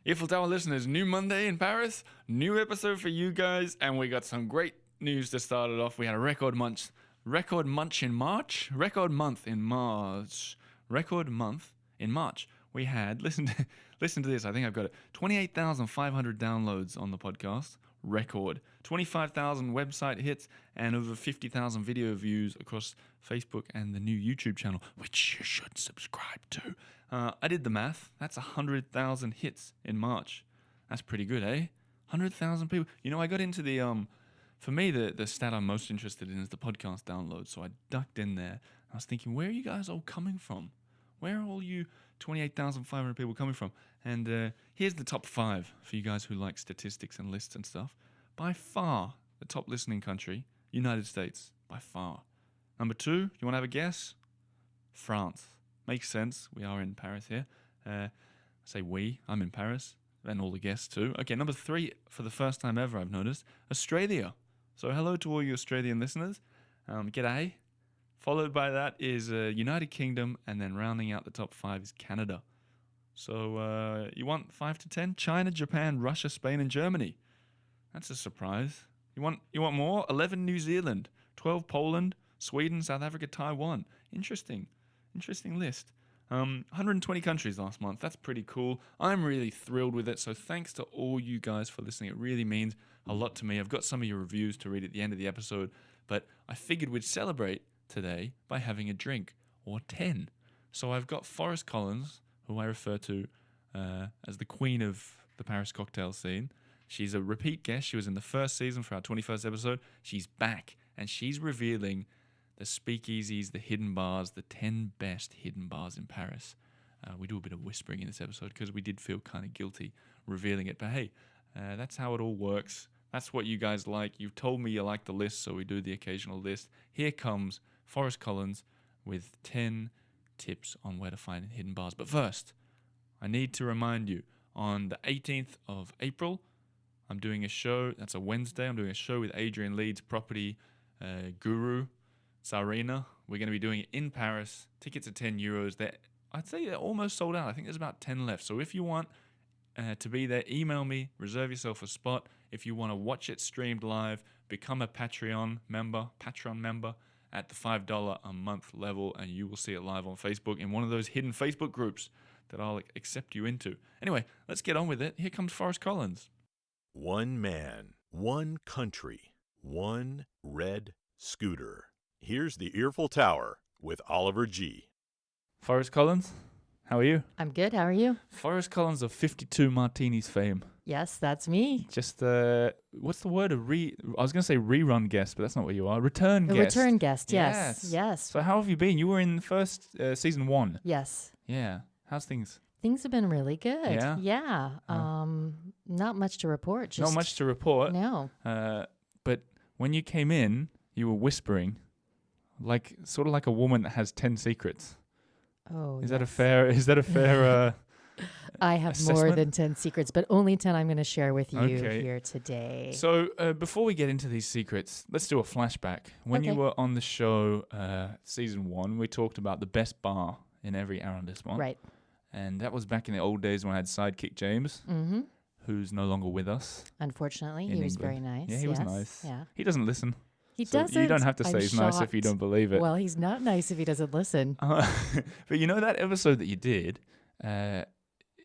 Earful Tower listeners, new Monday in Paris, new episode for you guys, and we got some great news to start it off. We had a record month in March. We had listen to this. I think I've got it. 28,500 downloads on the podcast. Record. 25,000 website hits and over 50,000 video views across Facebook and the new YouTube channel, which you should subscribe to. I did the math. That's 100,000 hits in March. That's pretty good, eh? 100,000 people. You know, I got into the for me, the stat I'm most interested in is the podcast downloads. So I ducked in there. I was thinking, where are you guys all coming from? Where are all you 28,500 people coming from? And here's the top 5 for you guys who like statistics and lists and stuff. By far, the top listening country, United States, by far. Number 2, you want to have a guess? France. Makes sense. We are in Paris here. I say we. I'm in Paris. And all the guests too. Okay, number 3, for the first time ever, I've noticed, Australia. So hello to all you Australian listeners. G'day. Followed by that is United Kingdom, and then rounding out the top 5 is Canada. So you want 5 to 10? China, Japan, Russia, Spain, and Germany. That's a surprise. You want more? 11 New Zealand, 12 Poland, Sweden, South Africa, Taiwan. Interesting list. 120 countries last month. That's pretty cool. I'm really thrilled with it. So thanks to all you guys for listening. It really means a lot to me. I've got some of your reviews to read at the end of the episode, but I figured we'd celebrate today by having a drink, or 10. So I've got Forrest Collins, who I refer to as the queen of the Paris cocktail scene. She's a repeat guest. She was in the first season for our 21st episode. She's back, and she's revealing the speakeasies, the hidden bars, the 10 best hidden bars in Paris. We do a bit of whispering in this episode because we did feel kind of guilty revealing it. But hey, that's how it all works. That's what you guys like. You've told me you like the list, so we do the occasional list. Here comes Forrest Collins with 10 tips on where to find hidden bars. But first, I need to remind you, on the 18th of April, I'm doing a show. That's a Wednesday. I'm doing a show with Adrian Leeds, property guru, Tsarina. We're going to be doing it in Paris. Tickets are €10. I'd say they're almost sold out. I think there's about 10 left. So if you want to be there, email me, reserve yourself a spot. If you want to watch it streamed live, become a Patreon member at the $5 a month level, and you will see it live on Facebook in one of those hidden Facebook groups that I'll accept you into. Anyway, let's get on with it. Here comes Forrest Collins. One man, one country, one red scooter. Here's the Earful Tower with Oliver G. Forrest Collins, how are you? I'm good. How are you? Forrest Collins of 52 Martinis fame. Yes, that's me. Just, what's the word? I was going to say rerun guest, but that's not what you are. Return guest. Return guest, yes. So how have you been? You were in the first season 1. Yes. Yeah. How's things? Things have been really good. Yeah? Yeah. Not much to report. Not much to report. No. But when you came in, you were whispering, sort of like a woman that has 10 secrets. Oh, Is that a fair I have assessment? more than 10 secrets, but only 10 I'm going to share with you here today. So before we get into these secrets, let's do a flashback. When you were on the show, season 1, we talked about the best bar in every arrondissement. Right. And that was back in the old days when I had sidekick James, who's no longer with us. Unfortunately, he in was England. very nice. Yeah, he was nice. Yeah. He doesn't listen. He So doesn't. You don't have to say I'm he's nice if you don't believe it. Well, he's not nice if he doesn't listen. But you know that episode that you did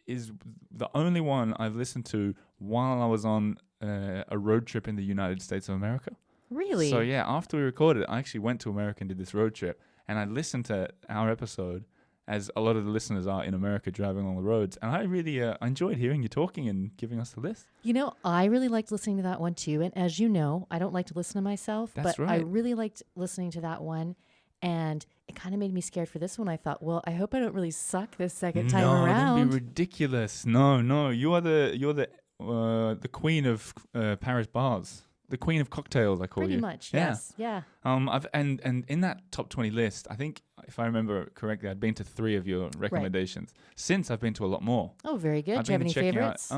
is the only one I've listened to while I was on a road trip in the United States of America. Really? So yeah, after we recorded it, I actually went to America and did this road trip, and I listened to our episode as a lot of the listeners are in America driving on the roads. And I really I enjoyed hearing you talking and giving us the list. You know, I really liked listening to that one too. And as you know, I don't like to listen to myself, That's but right. I really liked listening to that one. And it kind of made me scared for this one. I thought, well, I hope I don't really suck this second time around. No, don't be ridiculous. No, you're the queen of Paris bars. The queen of cocktails, I call you. Pretty much, yes. Yeah. I've in that top 20 list, I think if I remember correctly, I'd been to 3 of your recommendations. Right. Since I've been to a lot more. Oh, very good. Do you have any favorites?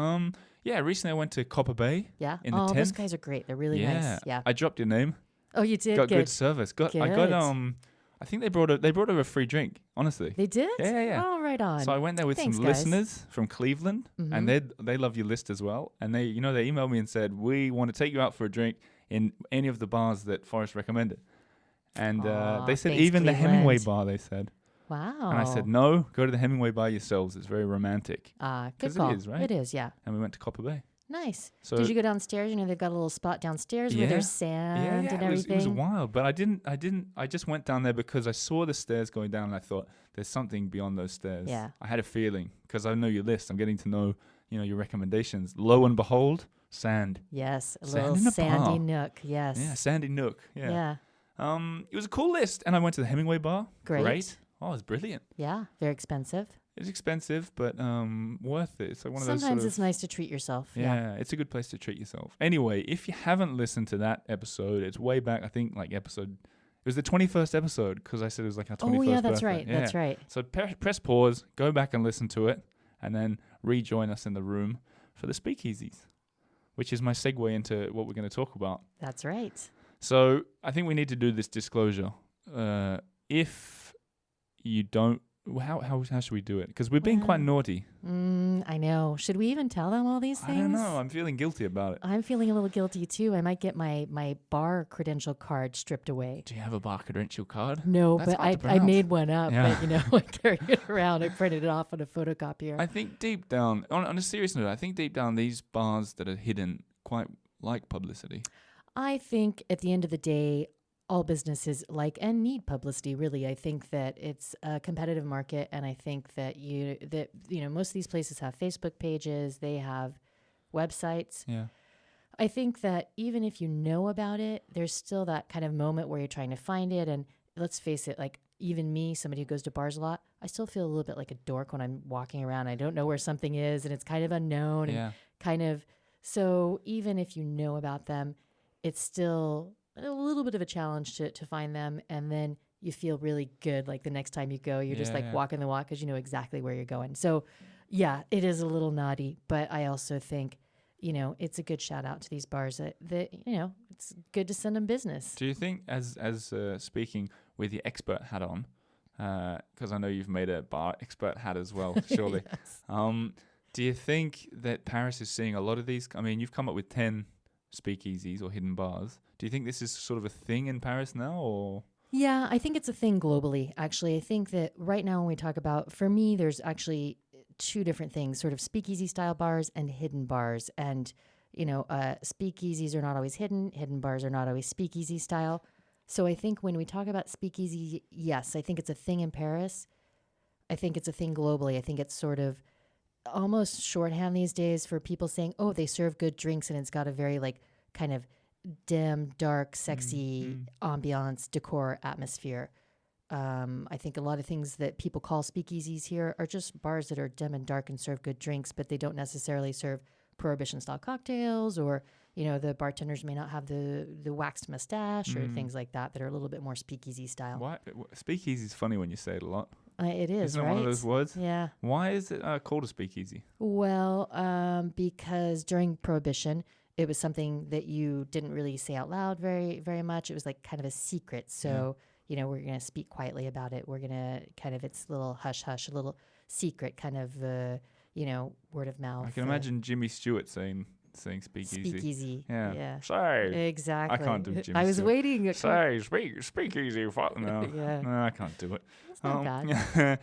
Yeah, recently I went to Copper Bay. Yeah. In the 10th. Those guys are great. They're really nice. Yeah. I dropped your name. Oh, you did. Got good service. I got I think they brought her a free drink. Honestly. They did? Yeah. Oh, right Right on. So I went there with Thanks, some guys. listeners from Cleveland, and they love your list as well. And they emailed me and said, we want to take you out for a drink in any of the bars that Forrest recommended. And they said thanks, even the Hemingway Cleveland. bar, they said. Wow. And I said, no, go to the Hemingway bar yourselves. It's very romantic. Good 'Cause call. it is, right? It is, yeah. And we went to Copper Bay. Nice. So Did you go downstairs? You know, they've got a little spot downstairs where there's sand and everything. It was wild, but I just went down there because I saw the stairs going down and I thought there's something beyond those stairs. Yeah. I had a feeling because I know your list. I'm getting to know, your recommendations. Lo and behold, sand. Yes, a Sand little in a sandy bar. nook. Yes. Yeah, sandy nook. Yeah. It was a cool list, and I went to the Hemingway bar. Great. Oh, it was brilliant. Yeah. Very expensive. It's expensive, but worth it. It's like one of those Sometimes sort it's of, nice to treat yourself. yeah, it's a good place to treat yourself. Anyway, if you haven't listened to that episode, it's way back. I think it was the 21st episode because I said it was like our 21st Oh, yeah, that's birthday. right. Yeah. That's right. So press pause, go back and listen to it, and then rejoin us in the room for the speakeasies, which is my segue into what we're going to talk about. That's right. So I think we need to do this disclosure. If you don't, how should we do it? Because we're being quite naughty. I know. Should we even tell them all these things? I don't know. I'm feeling guilty about it. I'm feeling a little guilty too. I might get my bar credential card stripped away. Do you have a bar credential card? No, That's but hard to I pronounce. made one up. Yeah. But I carry it around. I printed it off on a photocopier. I think deep down, on a serious note, I think deep down these bars that are hidden quite like publicity. I think at the end of the day, all businesses like and need publicity. Really, I think that it's a competitive market, and I think that most of these places have Facebook pages, they have websites. Yeah. I think that even if you know about it, there's still that kind of moment where you're trying to find it. And let's face it, like even me, somebody who goes to bars a lot, I still feel a little bit like a dork when I'm walking around. I don't know where something is, and it's kind of unknown. Yeah. And kind of so even if you know about them, it's still a little bit of a challenge to find them. And then you feel really good. Like the next time you go, you're just like walking the walk because you know exactly where you're going. So yeah, it is a little naughty, but I also think, it's a good shout out to these bars that it's good to send them business. Do you think, as speaking with your expert hat on, because I know you've made a bar expert hat as well, surely. Yes. Do you think that Paris is seeing a lot of these? I mean, you've come up with 10 speakeasies or hidden bars. Do you think this is sort of a thing in Paris now, or? Yeah, I think it's a thing globally, actually. I think that right now when we talk about, for me, there's actually two different things, sort of speakeasy style bars and hidden bars. And, speakeasies are not always hidden bars are not always speakeasy style. So I think when we talk about speakeasy, yes, I think it's a thing in Paris. I think it's a thing globally. I think it's sort of almost shorthand these days for people saying, oh, they serve good drinks, and it's got a very like kind of dim, dark, sexy ambiance, decor, atmosphere. I think a lot of things that people call speakeasies here are just bars that are dim and dark and serve good drinks, but they don't necessarily serve prohibition-style cocktails, or, the bartenders may not have the waxed mustache or things like that are a little bit more speakeasy style. Why? Speakeasy is funny when you say it a lot. It is, Isn't it right? one of those words? Yeah. Why is it called a speakeasy? Well, because during Prohibition, it was something that you didn't really say out loud very, very much. It was like kind of a secret. So, we're going to speak quietly about it. We're going to kind of, it's a little hush-hush, a little secret kind of, word of mouth. I can imagine Jimmy Stewart saying speakeasy. Speakeasy. Yeah. Say. Exactly. I can't do Jimmy I was Stewart. waiting. Say, speakeasy. No. Yeah. No, I can't do it. It's not bad.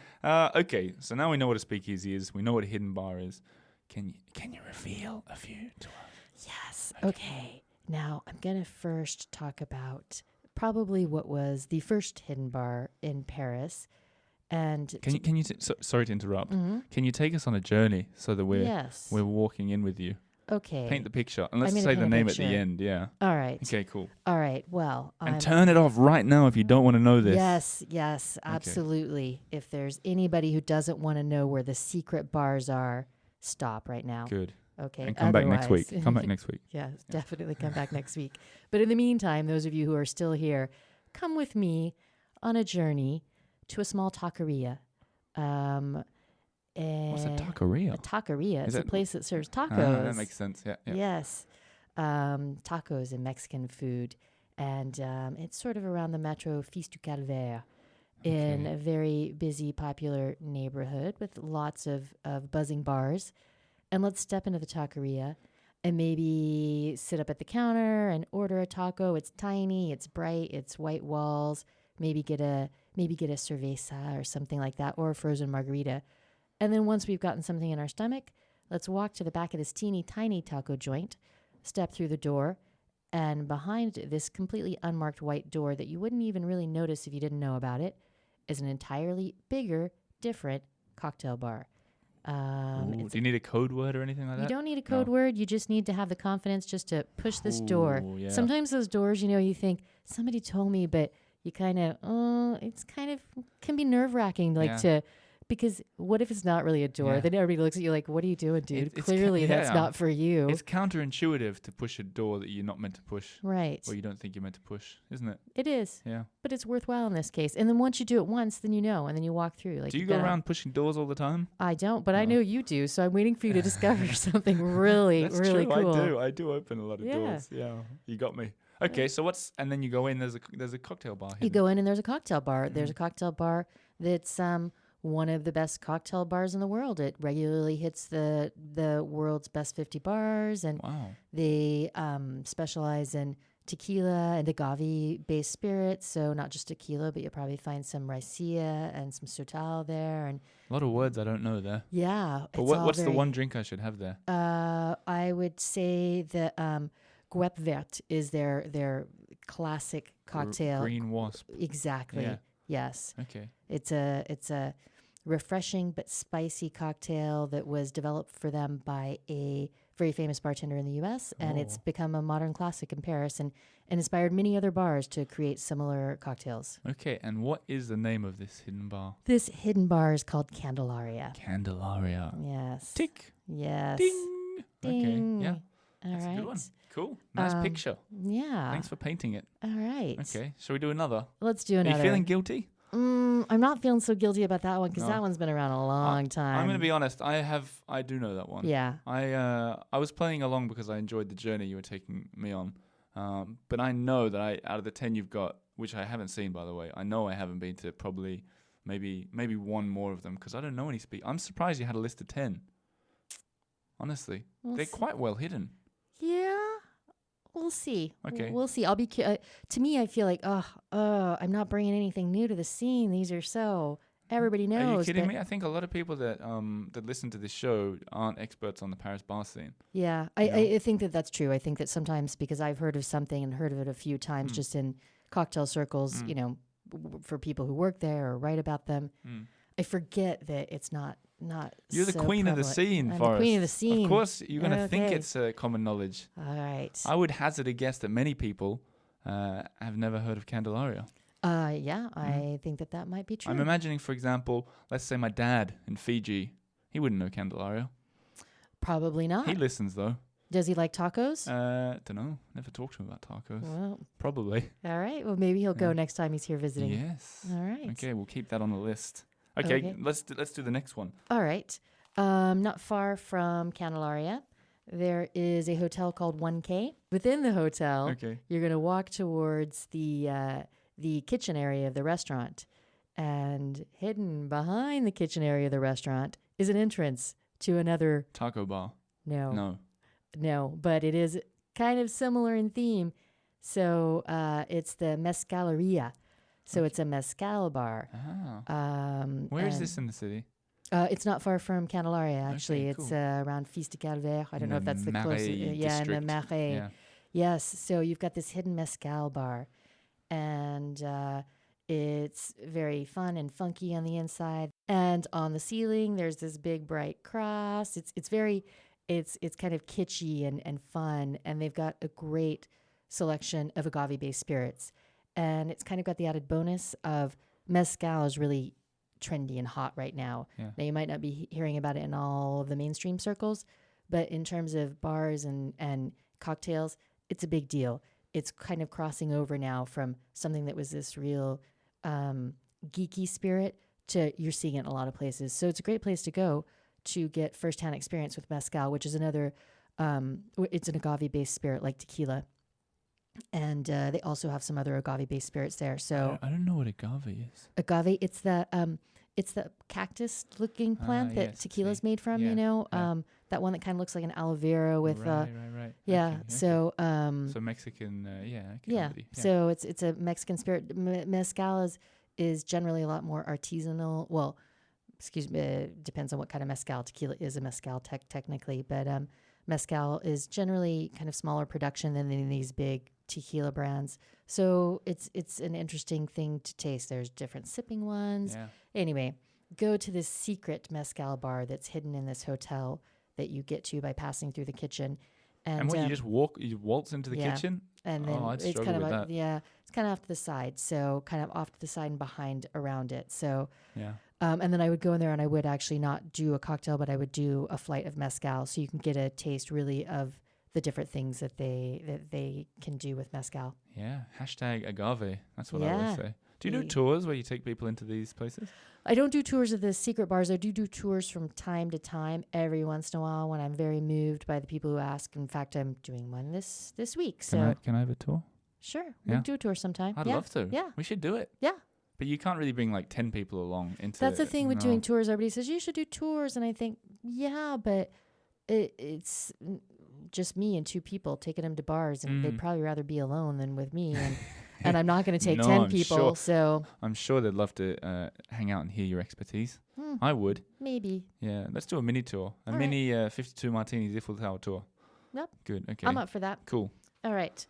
Okay, so now we know what a speakeasy is. We know what a hidden bar is. Can you reveal a few to us? Yes. Okay. Now, I'm going to first talk about probably what was the first hidden bar in Paris. And Can you sorry to interrupt. Can you take us on a journey so that we're walking in with you? Okay. Paint the picture. And let's I'm gonna say the paint a name at the picture. end, yeah. All right. Okay, cool. All right. Well, And turn it off right now if you don't want to know this. Yes, absolutely. If there's anybody who doesn't want to know where the secret bars are, stop right now. Good. Okay. And come back next week. Otherwise- Come back next week. Yes, definitely come back next week. But in the meantime, those of you who are still here, come with me on a journey to a small taqueria. What's a taqueria? A taqueria is a it- place that serves tacos. That makes sense. Yeah. Yes. Tacos and Mexican food. And it's sort of around the Metro Fils du Calvaire. in Okay. a very busy, popular neighborhood with lots of buzzing bars. And let's step into the taqueria and maybe sit up at the counter and order a taco. It's tiny, it's bright, it's white walls. Maybe get a cerveza or something like that, or a frozen margarita. And then once we've gotten something in our stomach, let's walk to the back of this teeny tiny taco joint, step through the door, and behind this completely unmarked white door that you wouldn't even really notice if you didn't know about it is an entirely bigger, different cocktail bar. Ooh, do you need a code word or anything like You that? don't need a code word. You just need to have the confidence just to push this door. Ooh, yeah. Sometimes those doors, you think somebody told me, but you kind of, it's kind of can be nerve wracking, because what if it's not really a door? Yeah. Then everybody looks at you like, "What are you doing, dude? It's Clearly, that's yeah. not for you." It's counterintuitive to push a door that you're not meant to push, Right. or you don't think you're meant to push, isn't it? It is, Yeah. but it's worthwhile in this case. And then once you do it once, then and then you walk through. Like, Do you go around pushing doors all the time? I don't, but I No. know you do. So I'm waiting for you to discover something really, That's really true. cool. I do open a lot of Yeah. doors. Yeah, you got me. Okay, so and then you go in. There's a cocktail bar. You hidden. go in and there's a cocktail bar. There's Mm-hmm. a cocktail bar that's one of the best cocktail bars in the world. It regularly hits the world's best 50 bars, and Wow. they specialize in tequila and agave-based spirits. So not just tequila, but you'll probably find some raicilla and some sotol there. And A lot of words I don't know there. yeah, But it's all what's the very- one drink I should have there? I would say the Guêpe Verte is their classic cocktail. Green wasp. Exactly. Yeah. Yes. Okay. It's a refreshing but spicy cocktail that was developed for them by a very famous bartender in the U.S. and it's Oh. become a modern classic in Paris and inspired many other bars to create similar cocktails. Okay, and what is the name of this hidden bar? This hidden bar is called Candelaria. Candelaria. Yes. Tick. Yes. Ding. Ding. Okay. Yeah. All That's right. a good one. Cool. Nice picture. Yeah. Thanks for painting it. All right. Okay. Shall we do another? Let's do Are another. you feeling guilty? I'm not feeling so guilty about that one because No. that one's been around a long time. I'm going to be honest. I do know that one. Yeah. I was playing along because I enjoyed the journey you were taking me on. But I know that out of the 10 you've got, which I haven't seen by the way, I know I haven't been to probably maybe one more of them because I don't know any I'm surprised you had a list of 10. Honestly, We'll they're see. quite well hidden. Yeah, we'll see. Okay. We'll see. I'll be. To me, I feel like, I'm not bringing anything new to the scene. These are so everybody knows. Are you kidding but me? I think a lot of people that listen to this show aren't experts on the Paris bar scene. Yeah, I think that's true. I think that sometimes because I've heard of something and heard of it a few times, just in cocktail circles, for people who work there or write about them, I forget that it's not. You're the so queen of the prevalent. scene, I'm Forrest. the queen of the scene. Of course, you're going to think Okay. it's common knowledge. All right. I would hazard a guess that many people have never heard of Candelaria. Yeah, I think that might be true. I'm imagining, for example, let's say my dad in Fiji. He wouldn't know Candelaria. Probably not. He listens, though. Does he like tacos? Don't know. Never talked to him about tacos. Well, Probably. all right. Well, maybe he'll go Yeah. next time he's here visiting. Yes. All right. Okay, we'll keep that on the list. Okay, Okay. let's do the next one. All right. Not far from Candelaria, there is a hotel called 1K. Within the hotel, Okay. you're going to walk towards the kitchen area of the restaurant. And hidden behind the kitchen area of the restaurant is an entrance to another. Taco bar. No, No. but it is kind of similar in theme. So it's the Mezcaleria. So it's a mezcal bar. Ah. Where is and- this in the city? It's not far from Candelaria, actually. Okay, It's cool. Around Fils de Calvaire. I don't In know if the that's the closest. Marais Yeah, in the district. Marais. Yeah. Yes. So you've got this hidden mezcal bar, and it's very fun and funky on the inside. And on the ceiling, there's this big bright cross. It's kind of kitschy and fun, and they've got a great selection of agave-based spirits. And it's kind of got the added bonus of mezcal is really trendy and hot right now. Yeah. Now, you might not be hearing about it in all of the mainstream circles, but in terms of bars and cocktails, it's a big deal. It's kind of crossing over now from something that was this real geeky spirit to you're seeing it in a lot of places. So it's a great place to go to get firsthand experience with mezcal, which is another, it's an agave-based spirit like tequila. And they also have some other agave-based spirits there. So I don't know what agave is. agave, it's the cactus-looking plant that Yes, I tequila's see. made from. Yeah. That one that kind of looks like an aloe vera with Right. yeah. Okay. So So Mexican, yeah. comedy. Yeah. So it's a Mexican spirit. Mezcal is generally a lot more artisanal. Well, excuse me, it depends on what kind of mezcal. Tequila is a mezcal technically, but mezcal is generally kind of smaller production than these big tequila brands. So it's an interesting thing to taste. There's different sipping ones. Yeah. Anyway, go to this secret mezcal bar that's hidden in this hotel that you get to by passing through the kitchen. And what, you just waltz into the yeah. kitchen? And then I'd it's struggle kind of with like, that. it's kind of off to the side. So kind of off to the side and behind around it. So, Yeah. and then I would go in there and I would actually not do a cocktail, but I would do a flight of mezcal. So you can get a taste really of the different things that they can do with mezcal. Yeah. Hashtag agave. That's what I Yeah. always say. Do you do tours where you take people into these places? I don't do tours of the secret bars. I do tours from time to time, every once in a while when I'm very moved by the people who ask. In fact, I'm doing one this week. So Can I have a tour? sure, Yeah. we'll do a tour sometime. I'd Yeah. love to. Yeah. We should do it. Yeah. But you can't really bring like 10 people along into That's the thing with no. doing tours. Everybody says you should do tours, and I think, yeah, but it's just me and two people taking them to bars, and they'd probably rather be alone than with me. And I'm not going to take No, 10 I'm people. sure. So I'm sure they'd love to hang out and hear your expertise. I would. maybe Yeah. Let's do a mini tour. All mini 52 Martinis Eiffel Tower tour. Yep. Good. Okay. I'm up for that. Cool. All right.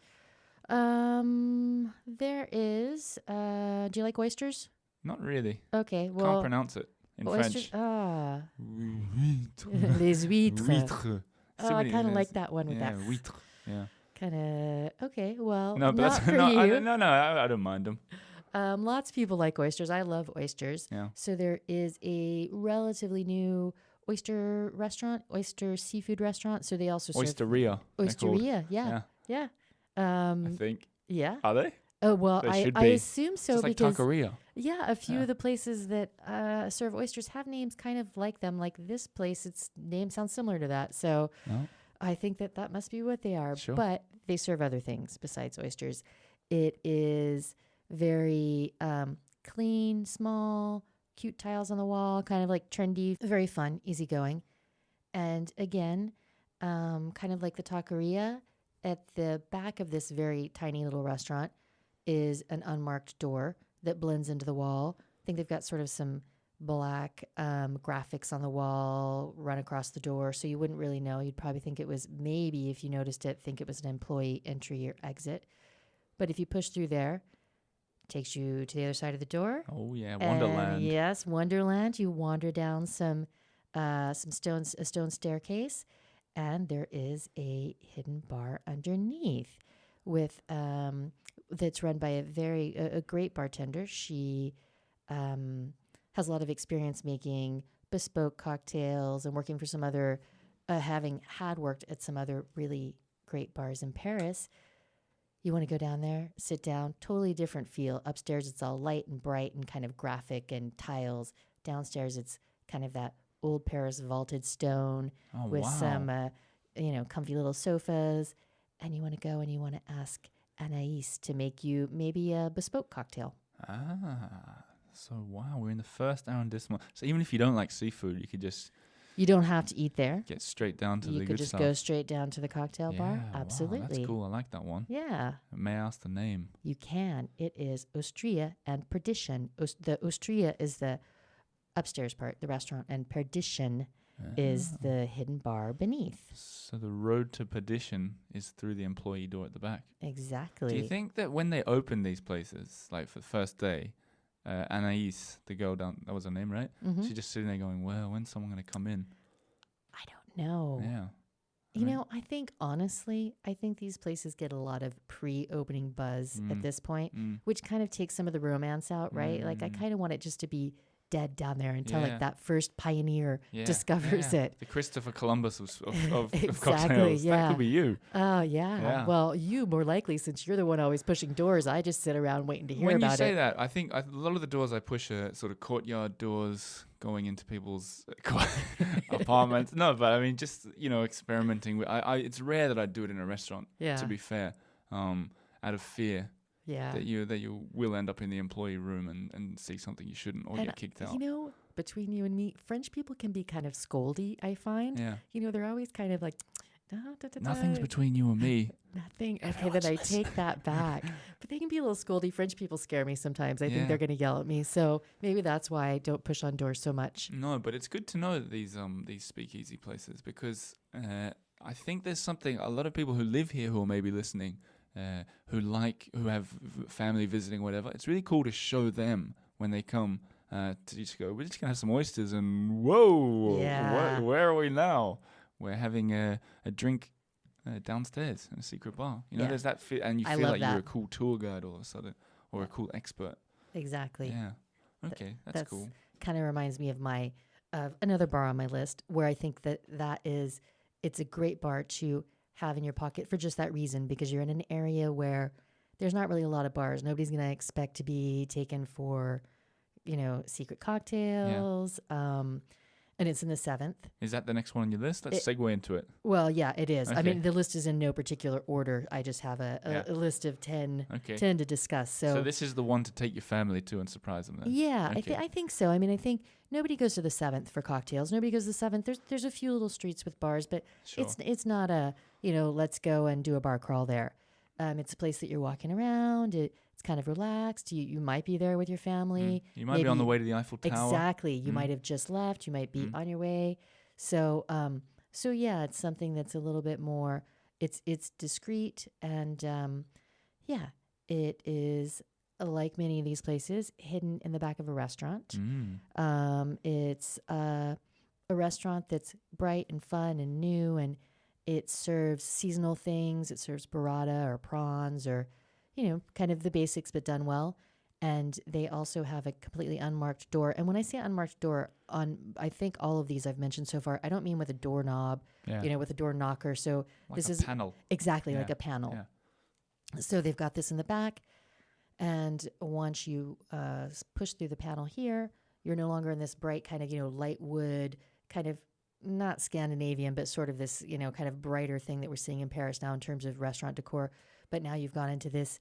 There is. Do you like oysters? Not really. Okay. Can't Well, pronounce it in oysters. French. Les huîtres. Huîtres. Oh, I kind of like that one with Yeah, that. huîtres. Yeah. Kind of. Okay. Well, No, but not that's for no, you. I don't mind them. Lots of people like oysters. I love oysters. Yeah. So there is a relatively new oyster seafood restaurant. So they also serve Oysteria. they're called. Oysteria. Yeah. I think. Yeah. Are they? Oh well, They should I be. assume so Just like because taqueria. a few Yeah. of the places that serve oysters have names kind of like them. Like this place, its name sounds similar to that. So No. I think that must be what they are. Sure. But they serve other things besides oysters. It is very clean, small, cute tiles on the wall, kind of like trendy, very fun, easygoing. And again, kind of like the taqueria, at the back of this very tiny little restaurant is an unmarked door that blends into the wall. I think they've got sort of some black graphics on the wall run across the door, so you wouldn't really know. You'd probably think it was, maybe if you noticed it, think it was an employee entry or exit. But if you push through there, it takes you to the other side of the door. Oh yeah, And Wonderland. yes, Wonderland. You wander down a stone staircase, and there is a hidden bar underneath with that's run by a great bartender. She has a lot of experience making bespoke cocktails and working for some other, having had worked at some other really great bars in Paris. You want to go down there, sit down, totally different feel. Upstairs, it's all light and bright and kind of graphic and tiles. Downstairs, it's kind of that old Paris vaulted stone Oh, with wow. some, comfy little sofas. And you want to go and you want to ask Anaïs to make you maybe a bespoke cocktail. So wow, we're in the first arrondissement. So even if you don't like seafood, you could just You don't have to eat there. get straight down to You the could good just stuff. go straight down to the cocktail bar. Yeah, Absolutely. Wow, that's cool. I like that one. Yeah, May I ask the name? you can. It is Ostria and Perdition. The Ostria is the upstairs part, the restaurant, and Perdition is the hidden bar beneath. So the road to perdition is through the employee door at the back. Exactly. Do you think that when they open these places, like for the first day, Anaïs, the girl down, that was her name, right? Mhm. She's just sitting there going, well, when's someone going to come in? I don't know. Yeah. You know, I think honestly, these places get a lot of pre-opening buzz at this point, which kind of takes some of the romance out, right? Like I kind of want it just to be dead down there until Yeah. like that first pioneer Yeah. discovers it. The Christopher Columbus of Exactly, cocktails. yeah. That could be you. Oh yeah. Yeah. Well, you more likely, since you're the one always pushing doors. I just sit around waiting to hear When you about say it. that, I think a lot of the doors I push are sort of courtyard doors going into people's apartments. No, but I mean, just, experimenting with. It's rare that I do it in a restaurant. Yeah. To be fair, out of fear Yeah. that you will end up in the employee room and see something you shouldn't or And, get kicked out. you know, between you and me, French people can be kind of scoldy, I find. Yeah. You know, they're always kind of like, da, da, da, Nothing's da. between you and me. Nothing. Okay, Everyone's then I listening. take that back. But they can be a little scoldy. French people scare me sometimes. I Yeah. think they're going to yell at me. So maybe that's why I don't push on doors so much. No, but it's good to know these speakeasy places because I think there's something a lot of people who live here who are maybe listening, who have family visiting, whatever. It's really cool to show them when they come to just go. We're just gonna have some oysters and whoa, Yeah. where are we now? We're having a drink downstairs in a secret bar. You know, Yeah. there's that and you I feel love like you're a that. cool tour guide all of a sudden or a cool expert. Exactly. Yeah. Okay, that's cool. Kind of reminds me of my another bar on my list where I think it's a great bar to have in your pocket for just that reason, because you're in an area where there's not really a lot of bars. Nobody's going to expect to be taken for, secret cocktails. And it's in the 7th. Is that the next one on your list? Let's segue into it. Well, yeah, it is. I Okay. mean, the list is in no particular order. I just have a list of 10, Okay. 10 to discuss. So this is the one to take your family to and surprise them then? Yeah, Okay. I think so. I mean, I think nobody goes to the 7th for cocktails. Nobody goes to the 7th. There's a few little streets with bars, but Sure. it's not a, let's go and do a bar crawl there. It's a place that you're walking around. It's kind of relaxed. You might be there with your family. You might be on the way to the Eiffel Tower. Exactly. You might have just left. You might be on your way. So yeah, it's something that's a little bit more. It's discreet and it is like many of these places hidden in the back of a restaurant. It's a restaurant that's bright and fun and new, and it serves seasonal things. It serves burrata or prawns or, kind of the basics, but done well. And they also have a completely unmarked door. And when I say unmarked door, I think all of these I've mentioned so far, I don't mean with a doorknob, with a door knocker. So Like this a is panel. exactly like Yeah. a panel. Yeah. So they've got this in the back. And once you push through the panel here, you're no longer in this bright kind of, light wood, kind of not Scandinavian, but sort of this, kind of brighter thing that we're seeing in Paris now in terms of restaurant decor. But now you've gone into this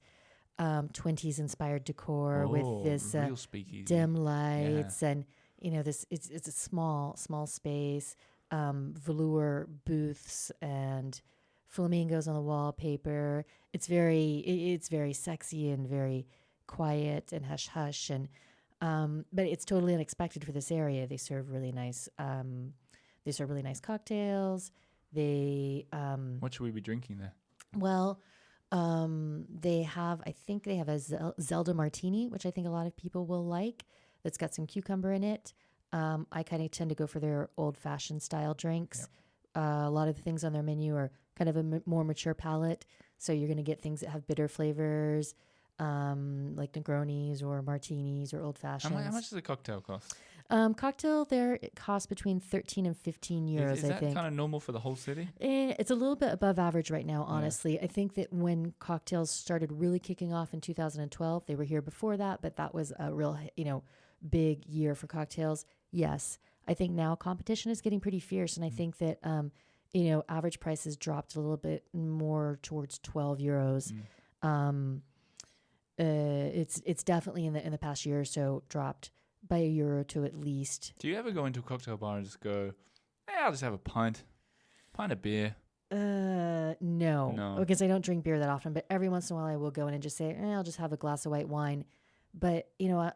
20s inspired decor with this real speakeasy. dim lights and, this it's a small space, velour booths and flamingos on the wallpaper. It's very sexy and very quiet and hush hush and but it's totally unexpected for this area. They serve really nice cocktails. They What should we be drinking there? well, I think they have a Zelda martini, which I think a lot of people will like. That's got some cucumber in it. I kind of tend to go for their old-fashioned style drinks. Yep. A lot of the things on their menu are kind of a more mature palate. So you're going to get things that have bitter flavors, like Negronis or martinis or old-fashions. How much does a cocktail cost? Cocktail there, it costs between 13 and 15 euros, Is I that think. kind of normal for the whole city? It's a little bit above average right now, honestly. I think that when cocktails started really kicking off in 2012, they were here before that, but that was a real, big year for cocktails. Yes, I think now competition is getting pretty fierce, and I think that, average prices dropped a little bit more towards 12 euros. It's definitely in the past year or so dropped by €1 to at least. Do you ever go into a cocktail bar and just go, I'll just have a pint of beer? No, because I don't drink beer that often. But every once in a while, I will go in and just say, I'll just have a glass of white wine. But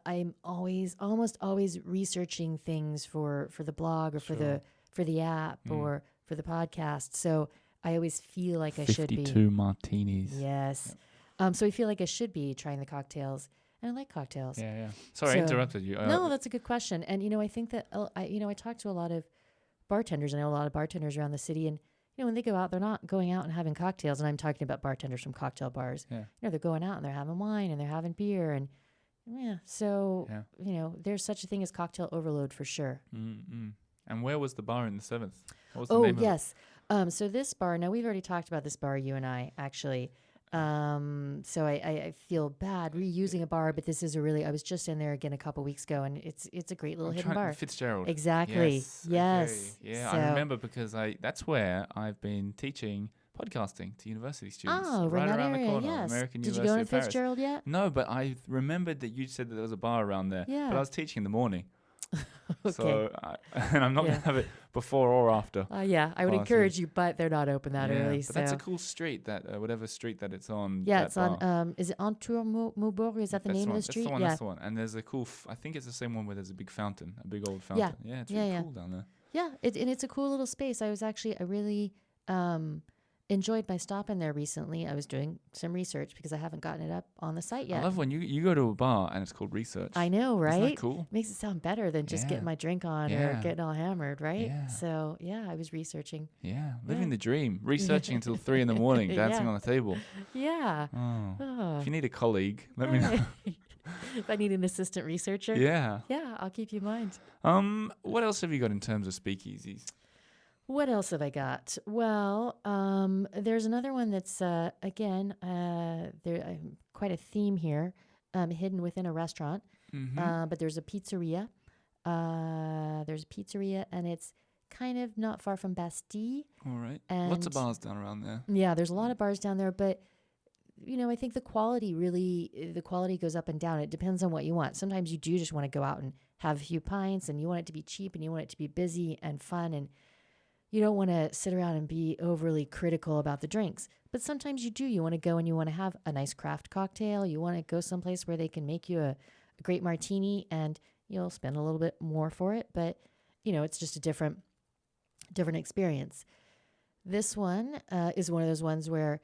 I'm almost always researching things for the blog or for the app or for the podcast. So I always feel like I should be 52 martinis. Yes. Yep. So I feel like I should be trying the cocktails. And I like cocktails. Yeah. Sorry, I interrupted you. No, that's a good question. And, I think that, I talk to a lot of bartenders. I know a lot of bartenders around the city. And, when they go out, they're not going out and having cocktails. And I'm talking about bartenders from cocktail bars. Yeah. They're going out and they're having wine and they're having beer. And, there's such a thing as cocktail overload for sure. Mm-mm. And where was the bar in the 7th? What was the name yes. So this bar, now we've already talked about this bar, you and I, actually. So I feel bad reusing a bar, but this is I was just in there again a couple weeks ago, and it's a great little hidden bar. Fitzgerald. Exactly. Yes. Okay. Yeah, So, I remember because that's where I've been teaching podcasting to university students. Oh, over right in that around area, the corner, yes. American Did you University go to of Paris. Fitzgerald yet? No, but I remembered that you said that there was a bar around there. Yeah. But I was teaching in the morning. Okay. So, and I'm not going Yeah. to have it before or after. Yeah, I would classes. encourage you, but they're not open that early. But So that's a cool street, that whatever street that it's on. yeah, that it's bar. on. Is it Entour Maubourg? Is that the That's name of one, the street? That's the one, yeah. that's the one. And there's a cool, I think it's the same one where there's a big fountain, a big old fountain. Yeah, it's really cool down there. Yeah, and it's a cool little space. I really enjoyed my stop in there recently. I was doing some research because I haven't gotten it up on the site yet. I love when you go to a bar and it's called research. I know, right? Isn't that cool? Makes it sound better than just Yeah. getting my drink on or Yeah. getting all hammered, right? Yeah. So yeah, I was researching. Yeah, living Yeah. the dream. Researching until 3 a.m, dancing Yeah. on the table. Yeah. Oh. Oh. If you need a colleague, let me know. If I need an assistant researcher, Yeah. I'll keep you in mind. What else have you got in terms of speakeasies? What else have I got? Well, there's another one that's again there quite a theme here, hidden within a restaurant. Mm-hmm. But there's a pizzeria. There's a pizzeria, and it's kind of not far from Bastille. All right. And Lots of bars down around there. Yeah, there's a lot of bars down there, but I think the quality goes up and down. It depends on what you want. Sometimes you do just want to go out and have a few pints, and you want it to be cheap, and you want it to be busy and fun, and you don't want to sit around and be overly critical about the drinks. But sometimes you do. You want to go and you want to have a nice craft cocktail. You want to go someplace where they can make you a great martini, and you'll spend a little bit more for it. But, it's just a different experience. This one is one of those ones where,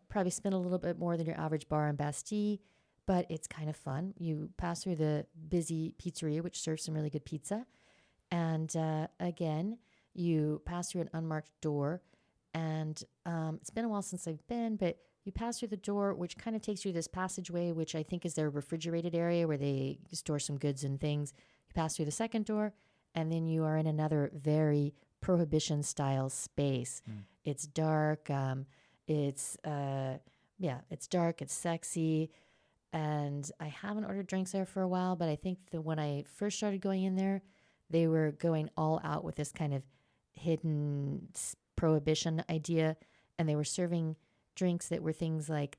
probably spend a little bit more than your average bar in Bastille, but it's kind of fun. You pass through the busy pizzeria, which serves some really good pizza. And again, you pass through an unmarked door, and it's been a while since I've been, but you pass through the door, which kind of takes you to this passageway, which I think is their refrigerated area where they store some goods and things. You pass through the second door, and then you are in another very prohibition-style space. It's dark. It's dark. It's sexy. And I haven't ordered drinks there for a while, but I think that when I first started going in there, they were going all out with this kind of hidden prohibition idea, and they were serving drinks that were things like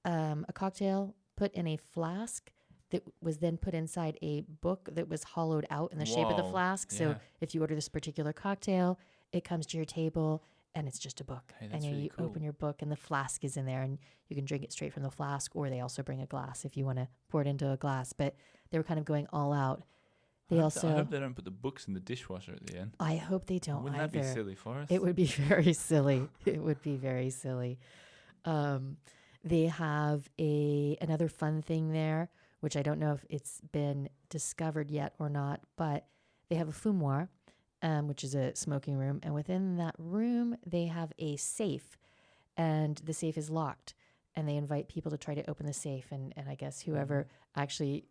a cocktail put in a flask that was then put inside a book that was hollowed out in the shape of the Whoa, flask. So yeah. if you order this particular cocktail, it comes to your table and it's just a book. Hey, that's and really you cool. open your book and the flask is in there, and you can drink it straight from the flask, or they also bring a glass if you want to pour it into a glass. But they were kind of going all out. They I also, hope they don't put the books in the dishwasher at the end. I hope they don't Wouldn't either. that be silly for us? It would be very silly. It would be very silly. They have another fun thing there, which I don't know if it's been discovered yet or not, but they have a fumoir, which is a smoking room. And within that room, they have a safe, and the safe is locked. And they invite people to try to open the safe. And I guess whoever actually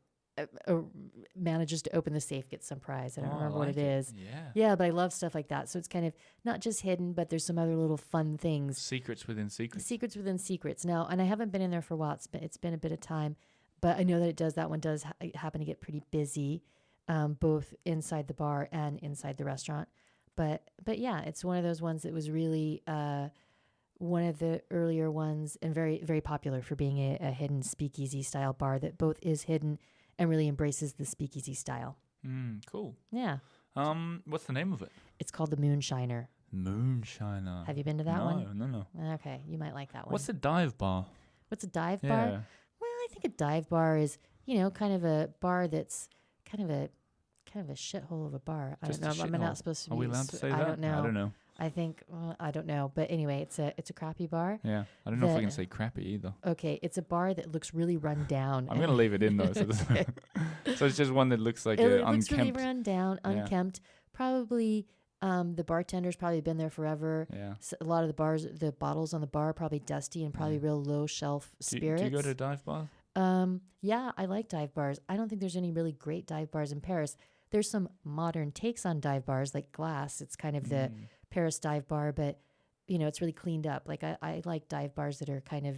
manages to open the safe gets some prize. I don't remember what it is. Yeah. Yeah, but I love stuff like that. So it's kind of not just hidden, but there's some other little fun things. Secrets within secrets. Secrets within secrets. Now, and I haven't been in there for a while. It's been a bit of time, but I know that that one does happen to get pretty busy, both inside the bar and inside the restaurant. But yeah, it's one of those ones that was really one of the earlier ones, and very, very popular for being a hidden speakeasy style bar that both is hidden and really embraces the speakeasy style. Cool. Yeah. What's the name of it? It's called the Moonshiner. Moonshiner. Have you been to that one? No. Okay, you might like that one. What's a dive bar? What's a dive bar? Yeah. Well, I think a dive bar is, kind of a bar that's kind of a shithole of a bar. I Just don't know. a I'm shithole. not supposed to be. Are we allowed to say that? I don't know. I don't know. I think I don't know. But anyway, it's a crappy bar. Yeah. I don't know if we The- can say crappy either. Okay, it's a bar that looks really run down. I'm going to leave it in though. So, so it's just one that looks like It unkempt. looks really run down, Yeah. unkempt. Probably the bartender's probably been there forever. Yeah. A lot of the bottles on the bar are probably dusty and probably real low shelf spirits. Do you go to dive bars? Yeah, I like dive bars. I don't think there's any really great dive bars in Paris. There's some modern takes on dive bars, like Glass. It's kind of the Paris dive bar, but it's really cleaned up. Like I like dive bars that are kind of,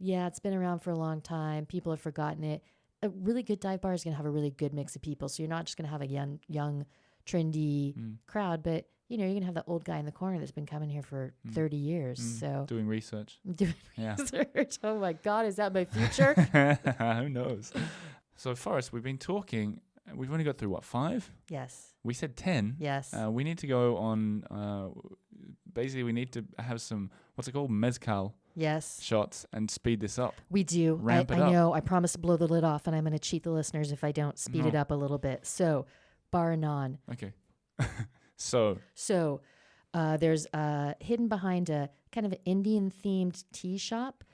it's been around for a long time. People have forgotten it. A really good dive bar is going to have a really good mix of people. So you're not just going to have a young, trendy crowd, but you're going to have the old guy in the corner that's been coming here for 30 years. So Doing research. doing Yeah. research. Oh my God, is that my future? Who knows? So, Forrest, we've been talking. We've only got through, what, 5? Yes. We said 10. Yes. We need to go on. Basically, we need to have some, what's it called? Mezcal Yes. shots and speed this up. We do. Ramp it I up. know. I promise to blow the lid off, and I'm going to cheat the listeners if I don't speed it No. up a little bit. So, bar non. Okay. So, There's hidden behind a kind of Indian themed tea shop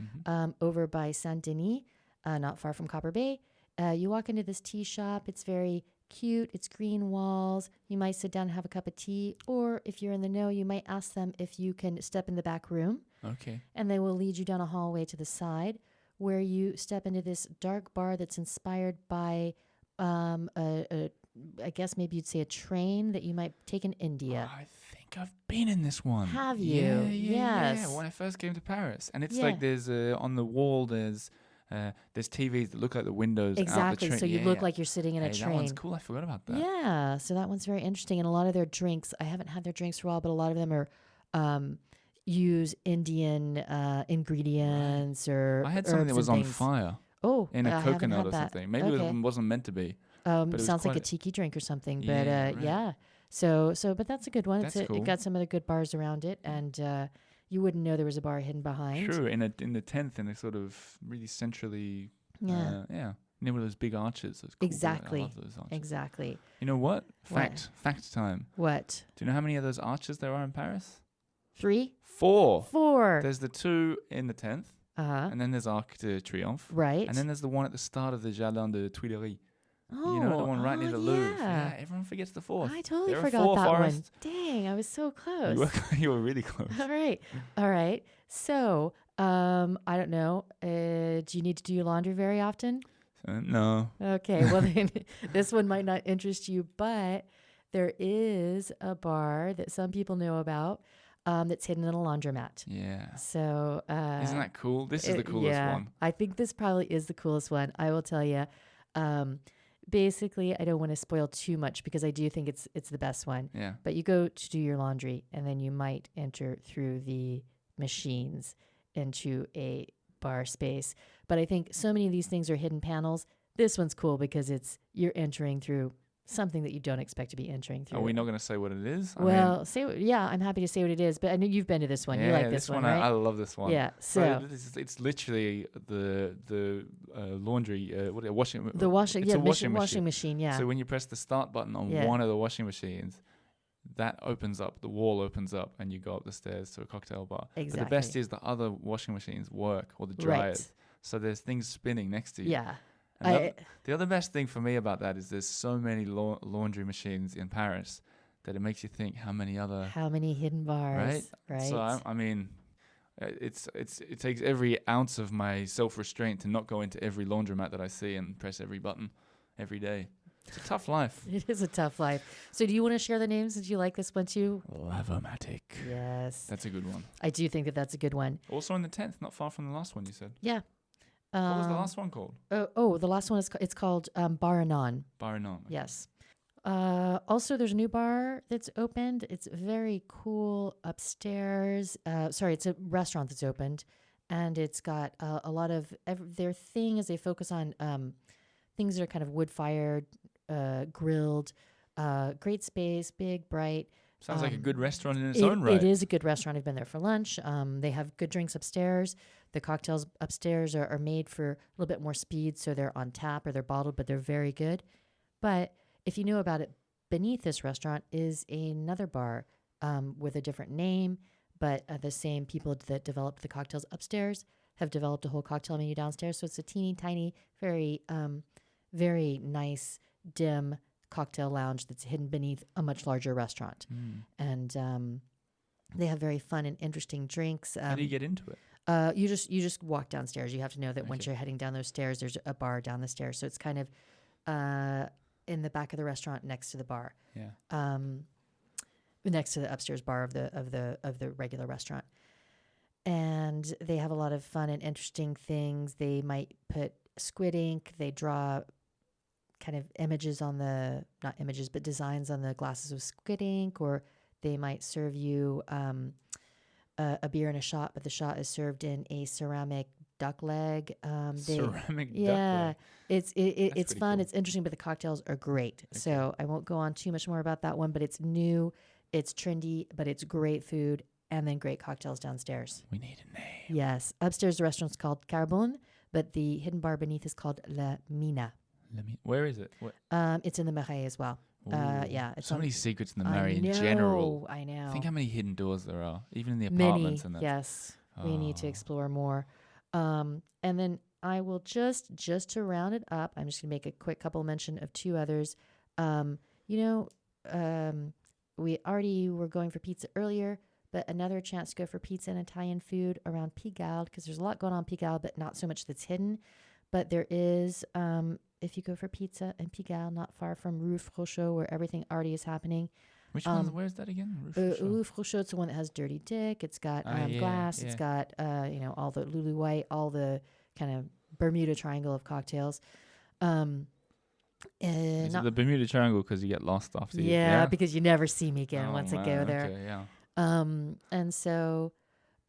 over by Saint Denis, not far from Copper Bay. You walk into this tea shop. It's very cute. It's green walls. You might sit down and have a cup of tea, or if you're in the know, you might ask them if you can step in the back room, okay. and they will lead you down a hallway to the side where you step into this dark bar that's inspired by I guess maybe you'd say a train that you might take in India. I think I've been in this one. Have you? Yeah, Yes. when I first came to Paris. And it's Yeah. like there's on the wall, there's TVs that look like the windows out Exactly. the train. So you look like you're sitting in a Hey, train. that one's cool. I forgot about that. Yeah. So that one's very interesting. And a lot of their drinks, I haven't had their drinks for a while, but a lot of them are use Indian ingredients or I had something herbs that was and on things. fire Oh, in I a haven't coconut had or that. something. Maybe Okay. it wasn't meant to be. it was Sounds like a quite- tiki drink or something. But Yeah, right. yeah. So but that's a good one. That's It cool. got some of the good bars around it, and you wouldn't know there was a bar hidden behind. True, in the 10th, in a sort of really centrally, Yeah. near one of those big arches. Those cool Exactly. I love those arches. Exactly. You know what? What? Fact time. What? Do you know how many of those arches there are in Paris? 3? 4. 4. There's the 2 in the 10th, Uh-huh. and then there's Arc de Triomphe, Right. and then there's the one at the start of the Jardin de Tuileries. oh, You know, the one right near the Louvre. Yeah. Yeah, everyone forgets the 4th. I totally There are forgot 4, that Forrest. one. Dang, I was so close. You were really close. All right. All right. So, I don't know. Do you need to do your laundry very often? No. Okay. Well, then this one might not interest you, but there is a bar that some people know about that's hidden in a laundromat. Yeah. So, Isn't that cool? This is the coolest one. I think this probably is the coolest one. I will tell you. Basically, I don't want to spoil too much because I do think it's the best one. Yeah. But you go to do your laundry, and then you might enter through the machines into a bar space. But I think so many of these things are hidden panels. This one's cool because you're entering through something that you don't expect to be entering through. Are we not going to say what it is? Well, I'm happy to say what it is, but I know you've been to this one. You like this one, right? I love this one. Yeah. So So it's literally the laundry, washing. the washing, It's a washing machine. Yeah. So when you press the start button on Yeah. one of the washing machines, that opens up, the wall opens up, and you go up the stairs to a cocktail bar. But the best Exactly. is the other washing machines work, or the Right. dryers. So there's things spinning next to you. Yeah. And the other best thing for me about that is there's so many laundry machines in Paris that it makes you think how many other How many hidden bars? Right. So I mean, it takes every ounce of my self-restraint to not go into every laundromat that I see and press every button every day. It's a tough life. It is a tough life. So do you want to share the names? Did you like this one too? Lavomatic. Yes. That's a good one. I do think that that's a good one. Also in the 10th, not far from the last one you said. Yeah. What was the last one called? The last one it's called Bar Anon. Baranon. Yes. Also, there's a new bar that's opened. It's very cool upstairs. It's a restaurant that's opened, and it's got a lot of their thing is they focus on things that are kind of wood fired, grilled, great space, big, bright. Sounds like a good restaurant in its own right. It is a good restaurant. I've been there for lunch. They have good drinks upstairs. The cocktails upstairs are made for a little bit more speed, so they're on tap or they're bottled, but they're very good. But if you know about it, beneath this restaurant is another bar with a different name, but the same people that developed the cocktails upstairs have developed a whole cocktail menu downstairs. So it's a teeny tiny, very, very nice, dim cocktail lounge that's hidden beneath a much larger restaurant. And they have very fun and interesting drinks. How do you get into it? You just walk downstairs. You have to know that once Okay. you're heading down those stairs, there's a bar down the stairs. So it's kind of in the back of the restaurant next to the bar. Yeah. Next to the upstairs bar of the regular restaurant. And they have a lot of fun and interesting things. They might put squid ink. They draw kind of images on not images, but designs on the glasses of squid ink, or they might serve you a beer and a shot, but the shot is served in a ceramic duck leg. Ceramic duck Yeah, leg. it's it's pretty fun. cool. It's interesting, but the cocktails are great. Okay. So I won't go on too much more about that one. But it's new, it's trendy, but it's great food, and then great cocktails downstairs. We need a name. Yes, upstairs the restaurant's called Carbone, but the hidden bar beneath is called La Mina. Where is it? What? It's in the Marais as well. Ooh, Yeah, it's so on, many secrets in the I Mary in know, general. I know. Think how many hidden doors there are, even in the Many, apartments and that. yes. We need to Oh. explore more. And then I will just to round it up, I'm just going to make a quick couple mention of two others. You know, we already were going for pizza earlier, but another chance to go for pizza and Italian food around Pigalle, because there's a lot going on in Pigalle, but not so much that's hidden. But there is, if you go for pizza in Pigalle, not far from Rue Frochot, where everything already is happening. Which one? Where's that again? Rue Frochot's the one that has Dirty Dick. It's got glass. yeah. It's got, all the Lulu White, all the kind of Bermuda Triangle of cocktails. Is it the Bermuda Triangle because you get lost after you? Yeah, because you never see me again once I go there. Okay, yeah. And so,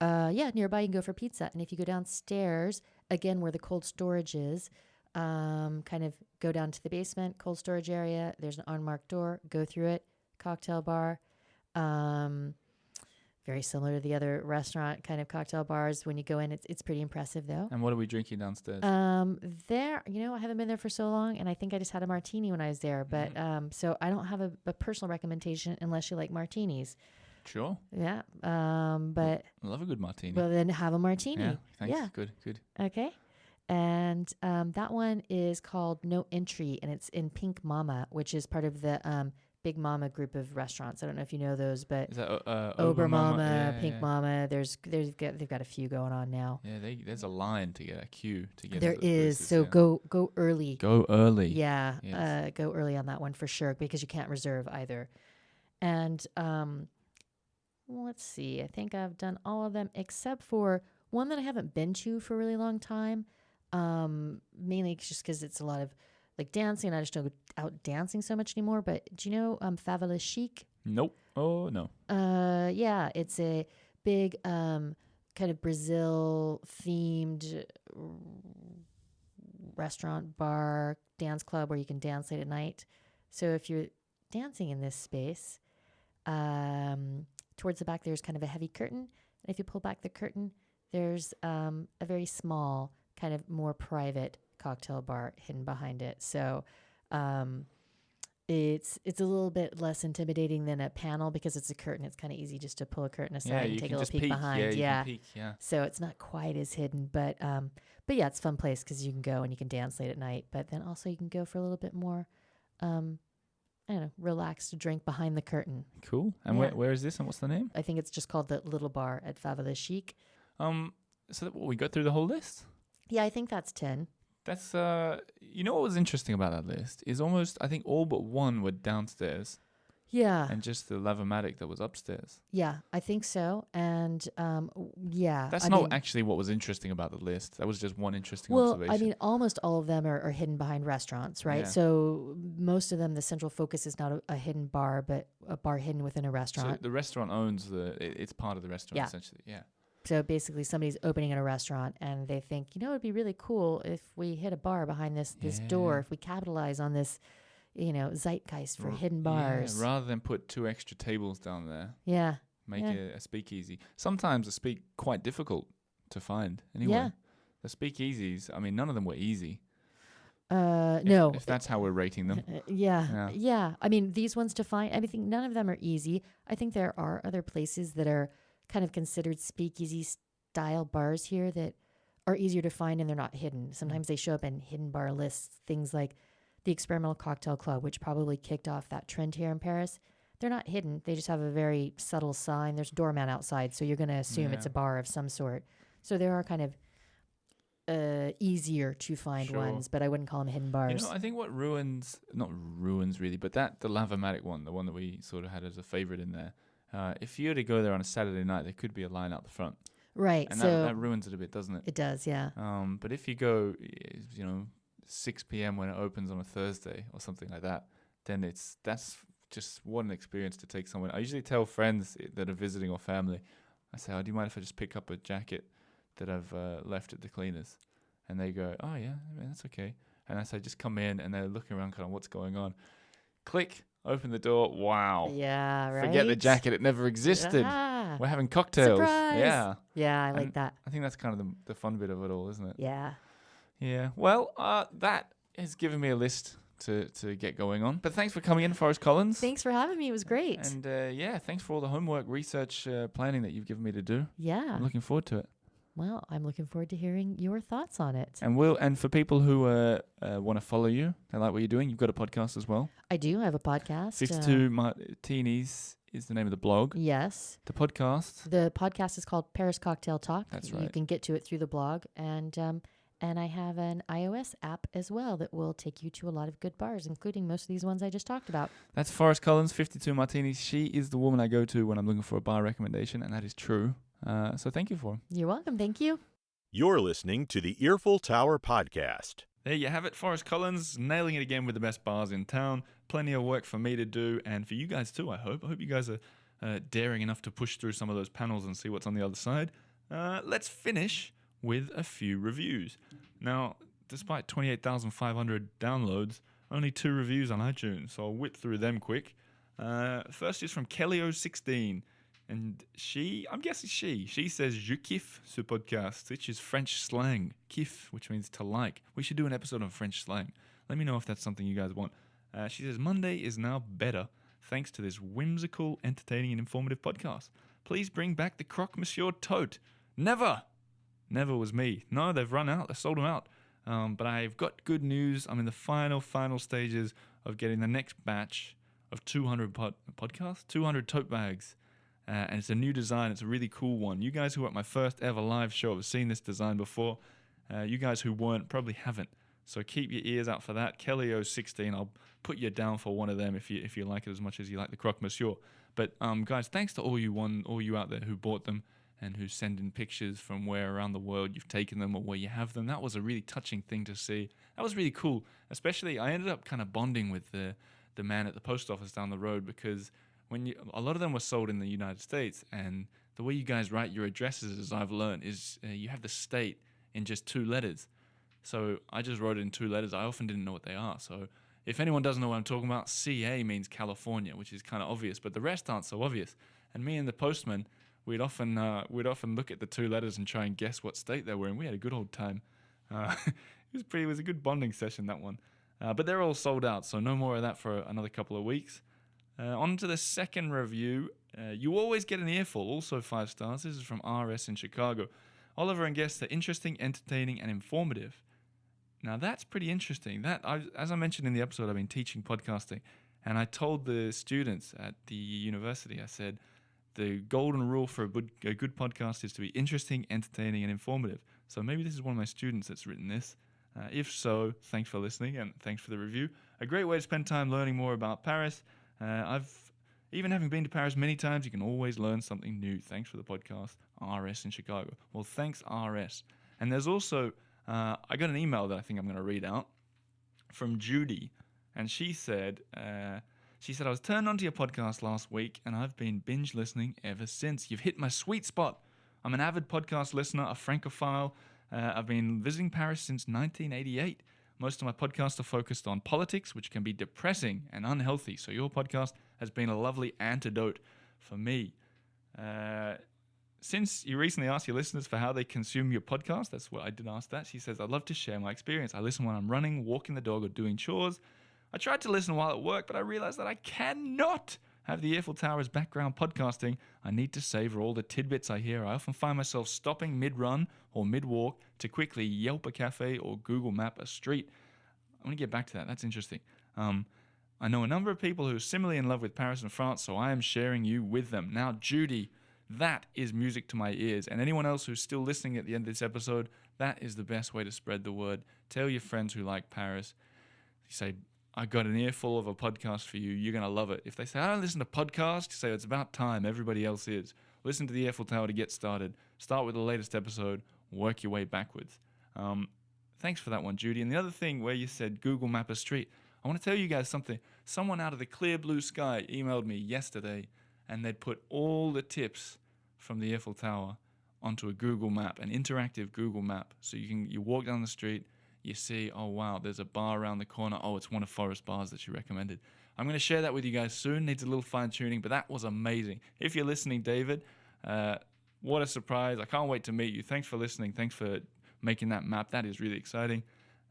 nearby you can go for pizza. And if you go downstairs, again, where the cold storage is, kind of go down to the basement, cold storage area. There's an unmarked door. Go through it. Cocktail bar. Very similar to the other restaurant kind of cocktail bars. When you go in, it's pretty impressive, though. And what are we drinking downstairs? There, I haven't been there for so long, and I think I just had a martini when I was there. But so I don't have a personal recommendation unless you like martinis. Sure. Yeah. But I love a good martini. well, then have a martini. Yeah, thanks. Yeah. Good. Okay. And that one is called No Entry, and it's in Pink Mama, which is part of the Big Mama group of restaurants. I don't know if you know those, but Is that Ober Mama, Yeah, Pink yeah. Mama. They've got a few going on now. Yeah, there's a line to get a queue to get. There into those is. places, So yeah. go early. Go early. Yeah, Yes. go early on that one for sure, because you can't reserve either. And let's see. I think I've done all of them except for one that I haven't been to for a really long time. Mainly just because it's a lot of like dancing, and I just don't go out dancing so much anymore. But do you know Favela Chic? Nope. Oh no. Yeah, it's a big kind of Brazil themed restaurant, bar, dance club where you can dance late at night. So if you're dancing in this space, towards the back there's kind of a heavy curtain, and if you pull back the curtain, there's a very small, kind of more private cocktail bar hidden behind it. So it's a little bit less intimidating than a panel because it's a curtain. It's kind of easy just to pull a curtain aside Yeah, and you take can a just little peek peek. behind. Yeah, you can peek. Yeah. So it's not quite as hidden, but yeah, it's a fun place because you can go and you can dance late at night, but then also you can go for a little bit more, I don't know, relaxed drink behind the curtain. Cool. And Yeah. where is this and what's the name? I think it's just called the Little Bar at Favela Chic. So we got through the whole list. Yeah, I think that's 10. That's you know what was interesting about that list is almost I think all but one were downstairs Yeah. and just the Lavomatic that was upstairs. Yeah, I think so. And yeah. That's I not mean, actually what was interesting about the list. That was just one interesting well, observation. I mean, almost all of them are hidden behind restaurants, right? Yeah. So most of them, the central focus is not a hidden bar, but a bar hidden within a so restaurant. the restaurant owns it's part of the restaurant Yeah. essentially. Yeah. So basically, somebody's opening at a restaurant and they think, it'd be really cool if we hit a bar behind this door, Yeah. if we capitalize on this, zeitgeist for R- hidden bars. Yeah, rather than put 2 extra tables down there, Yeah. make Yeah. it a speakeasy. Sometimes quite difficult to find. Anyway, Yeah. the speakeasies. I mean, none of them were easy. No. If that's how we're rating them. Yeah. I mean, these ones to find, I think none of them are easy. I think there are other places that are kind of considered speakeasy style bars here that are easier to find and they're not hidden. Sometimes they show up in hidden bar lists, things like the Experimental Cocktail Club, which probably kicked off that trend here in Paris. They're not hidden. They just have a very subtle sign. There's a doormat outside, so you're going to assume it's Yeah. a bar of some sort. So there are kind of easier to find Sure. ones, but I wouldn't call them hidden bars. I think what not ruins really, but the Lavomatic one, the one that we sort of had as a favorite in there. If you were to go there on a Saturday night, there could be a line out the front, Right. and so that ruins it a bit, doesn't it? it does, yeah. But if you go, 6 p.m. when it opens on a Thursday or something like that, then that's just what an experience to take someone. I usually tell friends that are visiting or family, I say, "Oh, do you mind if I just pick up a jacket that I've left at the cleaners?" And they go, "Oh yeah, I mean, that's okay." And I say, "Just come in," and they're looking around, kind of what's going on. Click, open the door. Wow. Yeah, right. Forget the jacket; it never existed. Ah, We're having cocktails. surprise. Yeah. Yeah, I like And that. I think that's kind of the fun bit of it all, isn't it? Yeah. Yeah. Well, that has given me a list to get going on. But thanks for coming in, Forrest Collins. Thanks for having me. It was great. And yeah, thanks for all the homework, research, planning that you've given me to do. Yeah. I'm looking forward to it. Well, I'm looking forward to hearing your thoughts on it. And for people who want to follow you, they like what you're doing, you've got a podcast as well. I do have a podcast. 52 Martinis is the name of the blog. Yes. The podcast. The podcast is called Paris Cocktail Talk. That's You right. can get to it through the blog. And I have an iOS app as well that will take you to a lot of good bars, including most of these ones I just talked about. That's Forrest Collins, 52 Martinis. She is the woman I go to when I'm looking for a bar recommendation, and that is true. So thank you for him. You're welcome. Thank you. You're listening to the Earful Tower podcast. There you have it, Forrest Collins, nailing it again with the best bars in town. Plenty of work for me to do, and for you guys too, I hope. I hope you guys are daring enough to push through some of those panels and see what's on the other side. Let's finish with a few reviews. Now, despite 28,500 downloads, only 2 reviews on iTunes, so I'll whip through them quick. First is from Kellyo16. And I'm guessing she says, "Je kiffe ce podcast," which is French slang. Kiffe, which means to like. We should do an episode on French slang. Let me know if that's something you guys want. She says, "Monday is now better thanks to this whimsical, entertaining, and informative podcast. Please bring back the Croque Monsieur tote." Never was me. No, they've run out. They sold them out. But I've got good news. I'm in the final stages of getting the next batch of 200 podcasts, 200 tote bags. And it's a new design. It's a really cool one. You guys who were at my first ever live show have seen this design before. You guys who weren't probably haven't. So keep your ears out for that. Kellyo16, I'll put you down for one of them if you like it as much as you like the Croque Monsieur. But guys, thanks to all you out there who bought them and who send in pictures from where around the world you've taken them or where you have them. That was a really touching thing to see. That was really cool. Especially, I ended up kind of bonding with the man at the post office down the road because a lot of them were sold in the United States, and the way you guys write your addresses, as I've learned, is you have the state in just 2 letters. So I just wrote it in 2 letters. I often didn't know what they are. So if anyone doesn't know what I'm talking about, CA means California, which is kind of obvious, but the rest aren't so obvious. And me and the postman, we'd often look at the 2 letters and try and guess what state they were in. We had a good old time. It was a good bonding session, that one. But they're all sold out, so no more of that for another couple of weeks. On to the second review. You always get an earful, also 5 stars. This is from RS in Chicago. Oliver and guests are interesting, entertaining, and informative. Now that's pretty interesting. As I mentioned in the episode, I've been teaching podcasting, and I told the students at the university, I said, the golden rule for a good podcast is to be interesting, entertaining, and informative. So maybe this is one of my students that's written this. If so, thanks for listening, and thanks for the review. A great way to spend time learning more about Paris. Even having been to Paris many times, you can always learn something new. Thanks for the podcast, RS in Chicago. Well, thanks, RS. And there's also, I got an email that I think I'm going to read out from Judy. And she said, I was turned onto your podcast last week, and I've been binge listening ever since. You've hit my sweet spot. I'm an avid podcast listener, a Francophile. I've been visiting Paris since 1988. Most of my podcasts are focused on politics, which can be depressing and unhealthy. So your podcast has been a lovely antidote for me. Since you recently asked your listeners for how they consume your podcast, that's what I did ask that. She says, I'd love to share my experience. I listen when I'm running, walking the dog, or doing chores. I tried to listen while at work, but I realized that I cannot have the Earful Tower as background podcasting. I need to savor all the tidbits I hear. I often find myself stopping mid-run or mid-walk to quickly Yelp a cafe or Google Map a street. I'm going to get back to that. That's interesting. I know a number of people who are similarly in love with Paris and France, so I am sharing you with them. Now, Judy, that is music to my ears. And anyone else who's still listening at the end of this episode, that is the best way to spread the word. Tell your friends who like Paris. You say, I got an earful of a podcast for you. You're going to love it. If they say, I don't listen to podcasts, you say, it's about time. Everybody else is. Listen to the Earful Tower to get started. Start with the latest episode. Work your way backwards. Thanks for that one, Judy. And the other thing where you said Google Map a street, I want to tell you guys something. Someone out of the clear blue sky emailed me yesterday, and they'd put all the tips from the Eiffel Tower onto a Google map, an interactive Google map. So you walk down the street, you see, oh wow, there's a bar around the corner. Oh, it's one of Forrest's bars that she recommended. I'm going to share that with you guys soon. Needs a little fine tuning, but that was amazing. If you're listening, David, what a surprise. I can't wait to meet you. Thanks for listening. Thanks for making that map. That is really exciting.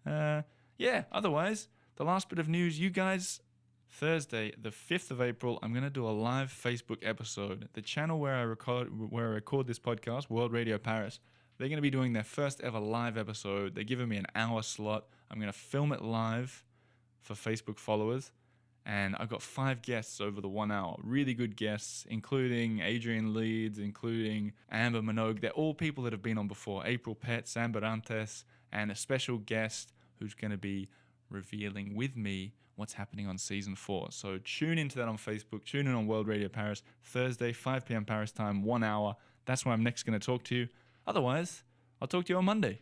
Otherwise, the last bit of news, you guys, Thursday, the 5th of April, I'm going to do a live Facebook episode. The channel where I record this podcast, World Radio Paris, they're going to be doing their first ever live episode. They're giving me an hour slot. I'm going to film it live for Facebook followers. And I've got 5 guests over the 1 hour. Really good guests, including Adrian Leeds, including Amber Minogue. They're all people that have been on before. April Pet, Sam Barantes, and a special guest who's going to be revealing with me what's happening on season 4. So tune into that on Facebook. Tune in on World Radio Paris, Thursday, 5 p.m. Paris time, 1 hour. That's where I'm next going to talk to you. Otherwise, I'll talk to you on Monday.